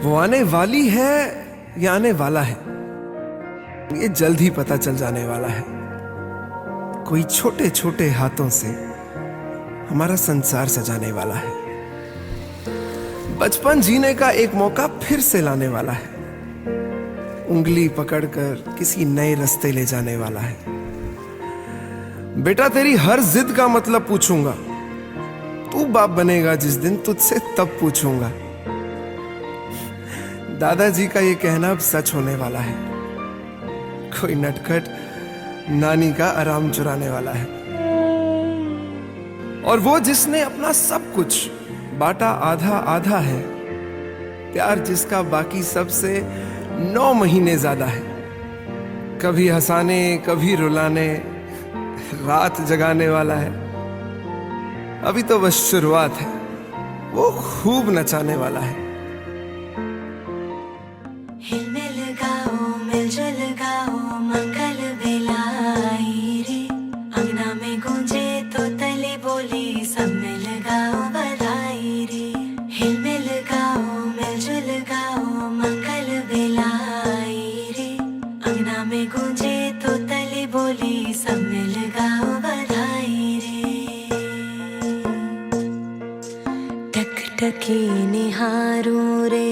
वो आने वाली है या आने वाला है, ये जल्द ही पता चल जाने वाला है। कोई छोटे छोटे हाथों से हमारा संसार सजाने वाला है। बचपन जीने का एक मौका फिर से लाने वाला है। उंगली पकड़कर किसी नए रास्ते ले जाने वाला है। बेटा तेरी हर जिद का मतलब पूछूंगा। तू बाप बनेगा जिस दिन, तुझसे तब पूछूंगा। दादाजी का ये कहना अब सच होने वाला है। कोई नटखट नानी का आराम चुराने वाला है। और वो जिसने अपना सब कुछ बांटा आधा आधा है, प्यार जिसका बाकी सबसे 9 महीने ज्यादा है। कभी हंसाने कभी रुलाने रात जगाने वाला है। अभी तो बस शुरुआत है, वो खूब नचाने वाला है। हिलमिल गाओ मिलजुल गाओ मंगल बेलाई रे, अंगना में गूंजे तो तले बोले सब मिल गाओ बधाई रे। हिलमिल गाओ मिलजुल गाओ मंगल बेलाई रे, अंगना में गूंजे तो तले बोले सब मिल गाओ बधाई रे। टकटकी निहारूं रे,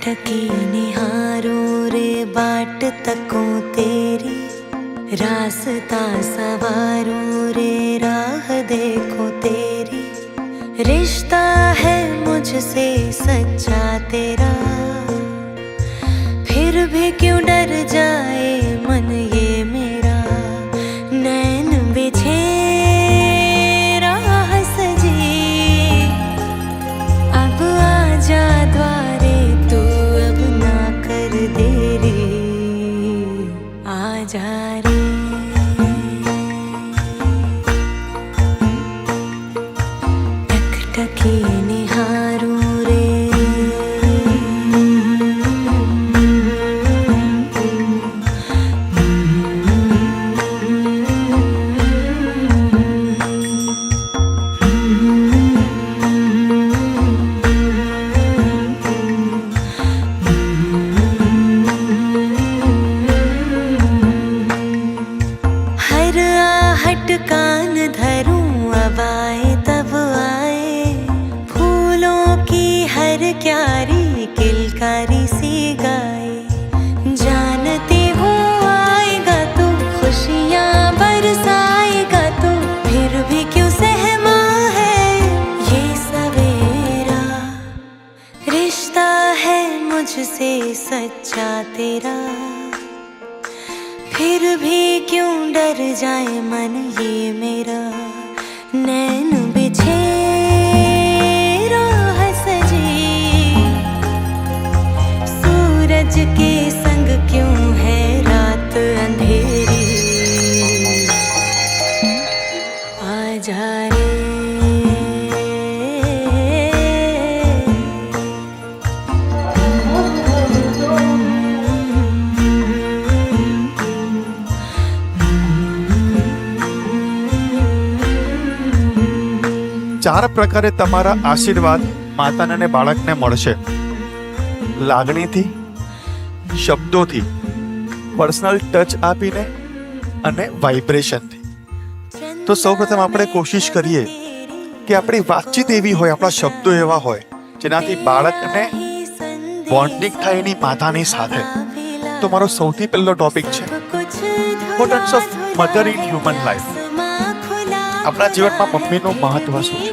टकी निहारूं रे, बाट तकों तेरी रास्ता सवारूं रे, राह देखो तेरी। रिश्ता है मुझसे सच्चा तेरा, फिर भी क्यों डर जाए मन ये मेरा। नैन बिछे राह सजी, अब आजा द्वारे तू, अब ना कर देरी, आजा रे। टकटकी निहारूं रे, हर आहट कान धरूं, अब आए तब आए। फूलों की हर क्यारी किलकारी सी गाए। जानती हूँ आएगा तू, खुशियाँ बरसाएगा तू, फिर भी क्यों सहमा है ये सवेरा। रिश्ता है मुझसे सच्चा तेरा, फिर भी क्यों डर जाए मन ये मेरा। नैन बिछे राह सजी, सूरज के संग क्यों है रात अंधेरी, आजा रे। ચાર પ્રકારે તમારા આશીર્વાદ માતાને અને બાળકને મળશે. લાગણીથી, શબ્દોથી, પર્સનલ ટચ આપીને અને વાઇબ્રેશનથી. તો સૌપ્રથમ આપણે કોશિશ કરીએ કે આપણી વાતચીત એવી હોય, આપણા શબ્દો એવા હોય જેનાથી બાળકને બોન્ડિંગ થાય એની માતાની સાથે. તો મારો સૌથી પહેલો ટોપિક છે importance of mother in human life. આપણા જીવનમાં મમ્મીનું મહત્વ શું છે?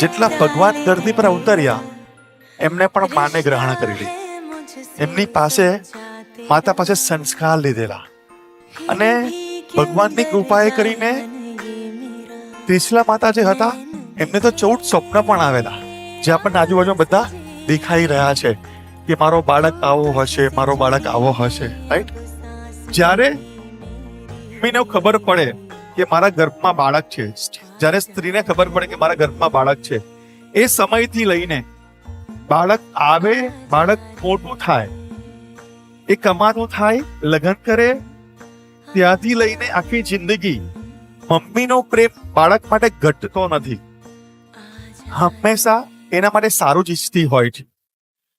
જેટલા ભગવાન ધરતી પર અવતર્યા એમને પણ માને ગ્રહણ કરેલી. એમની પાસે માતા પાસે સંસ્કાર લીધેલા અને ભગવાનની કૃપાએ કરીને ત્રિશલા માતા જે હતા એમને તો 14 સ્વપ્ન પણ આવેલા, જે આપણને આજુબાજુ બધા દેખાઈ રહ્યા છે કે મારો બાળક આવો હશે, મારો બાળક આવો હશે, રાઈટ? જ્યારે મમ્મીને ખબર પડે કે મારા ગર્ભમાં બાળક છે, જ્યારે સ્ત્રીને ખબર પડે કે મારા ગર્ભમાં બાળક છે, એ સમયથી લઈને બાળક આવે, બાળક મોટું થાય, એ કમાતું થાય, લગ્ન કરે, ત્યાંથી લઈને આખી જિંદગી મમ્મીનો પ્રેમ બાળક માટે ઘટતો નથી, હંમેશા એના માટે સારું જ ઈચ્છતી હોય છે.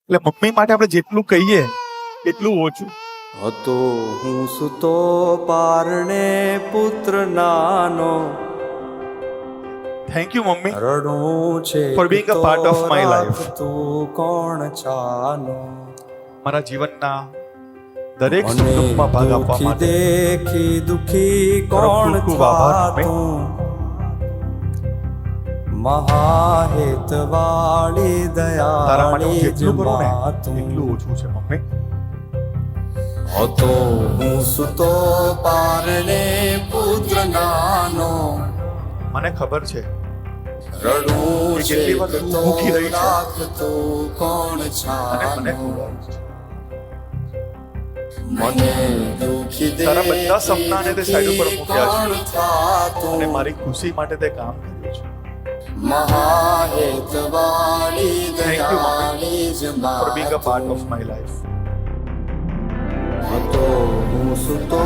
એટલે મમ્મી માટે આપણે જેટલું કહીએ એટલું ઓછું. હતો હું સુતો પારણે પુત્ર નાનો, થેન્ક યુ મમ્મી રડું છે For being a part of my life. તું કોણ છાનો, મારા જીવનના દરેક સુખ મને દુઃખમાં ભાગ આપવા દુખી માટે દેખી દુખી કોણ ખૂબ ખૂબ આભાર, થાતું, મહાહેત વાળી તારા માટે હું દયાળી જેટલું કરું ને માતું. એટલું ઓછું છે મમ્મી. હતો હું સુતો પારણે પુત્ર નાનો, મને ખબર છે રડું કે છે કેટલી વાર તું તો ભૂખી રહી છે. રાખતું કોણ અને મને છાનો, ખબર છે મને દુખી તારા બધા સપનાને તે સાઈડ ઉપર મૂક્યા છે. કોણ થાતું, અને મારી ખુશી માટે તે કામ કર્યું છે. મહાહેત વાળી Thank you, Mama, દયાળી જ For being a part of માતું. my life. હતો હું સુતો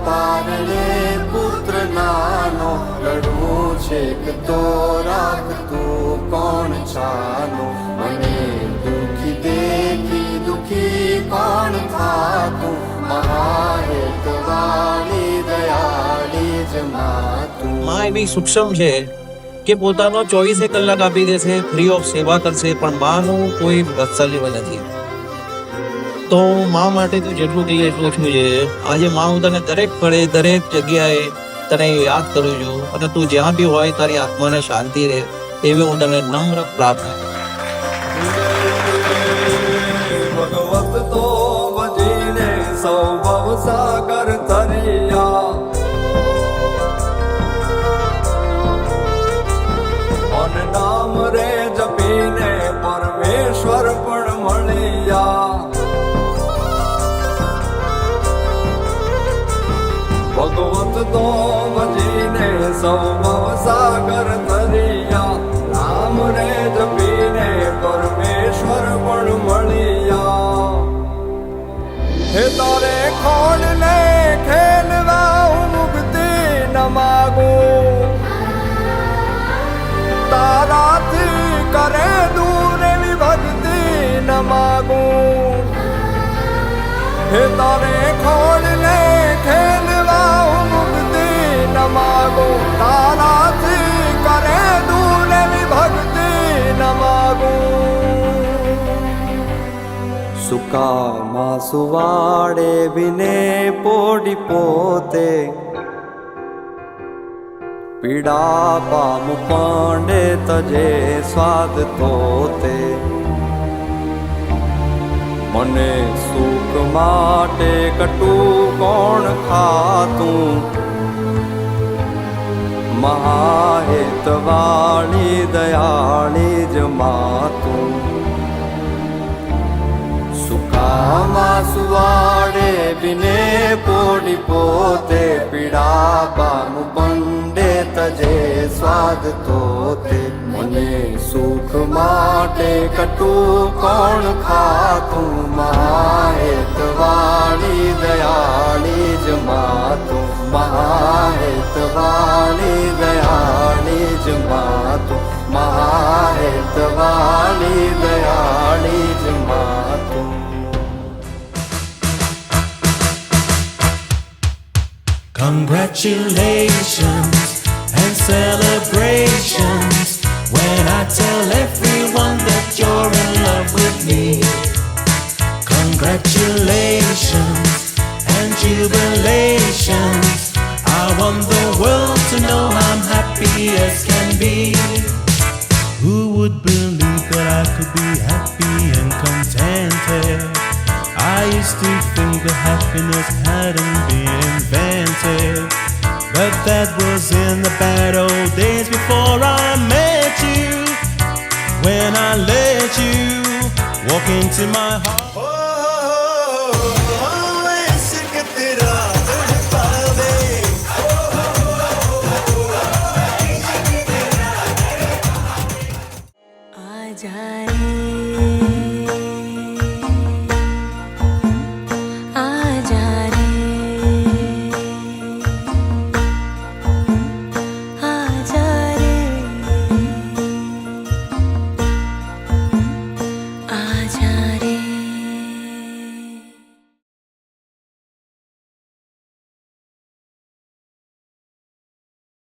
પારણે પુત્ર નાનો, રડું છે તો રાખતું કોણ છાનો, મને દુખી દેખી દુખી કોણ થાતું, મહાહેત વાળી દયાળી જ માતું. માં એવી સૂક્ષ્મ છે કે પોતાનો 24 કલાક આપી દેશે, ફ્રી ઓફ સેવા કરશે, પણ માનું કોઈ વાત્સલ્ય નથી. તો મા માટે તું જેટલું કહીએ એટલું ઓછું છે. આજે માં હું તને દરેક પળે દરેક જગ્યાએ તને યાદ કરું છું, અને તું જ્યાં બી હોય તારી આત્માને શાંતિ રહે એવી હું તને નમ્ર પ્રાર્થના. ભગવત તો ભજીને સૌ ભવ સાગર તરિયા, મન નામ રે જપીને પરમેશ્વર પણ મળ્યા. ભગવત તો ભજીને સૌ ભવ સાગર તરિયા, નામ રે જપીને પરમેશ્વર પણ મળ્યા. હે તારે ખોડ ને ખેલવા હું મુક્તિ ન માગું, તારાથી કરે દૂર એવી ભક્તિ ન માગું. હે તારે ખોડ ને ખેલવા હું મુક્તિ ન માગું, તારાથી કરે દૂર એવી ભક્તિ ન માગું. સુકામાં સુવાડે બિને પોડી પોતે, પીડા પામ પાંડે તજે સ્વાદ તોતે, મને સુખ માટે કટું કોણ ખાતું, મહાહેત વાળી દયાળી જ માતું. સુકામાં સુવાડે બિને પોડી પોતે, પીડા પામ પંડે તજે સ્વાદ તોતે, મને સુખ માટે કટું કોણ ખાતું, મહાહેત વાળી દયાળી જ માતું, મહાહેત વાળી દયાળી જ માતું, મહાહેત વાળી દયાળી જ માતું. Congratulations and celebrations when I tell everyone that you're in love with me. Congratulations and jubilations. I want the world to know I'm happy as can be. Who would believe that I could be happy and contented? I used to think that happiness hadn't been invented, but that was in the bad old days before I met you. When I let you walk into my heart.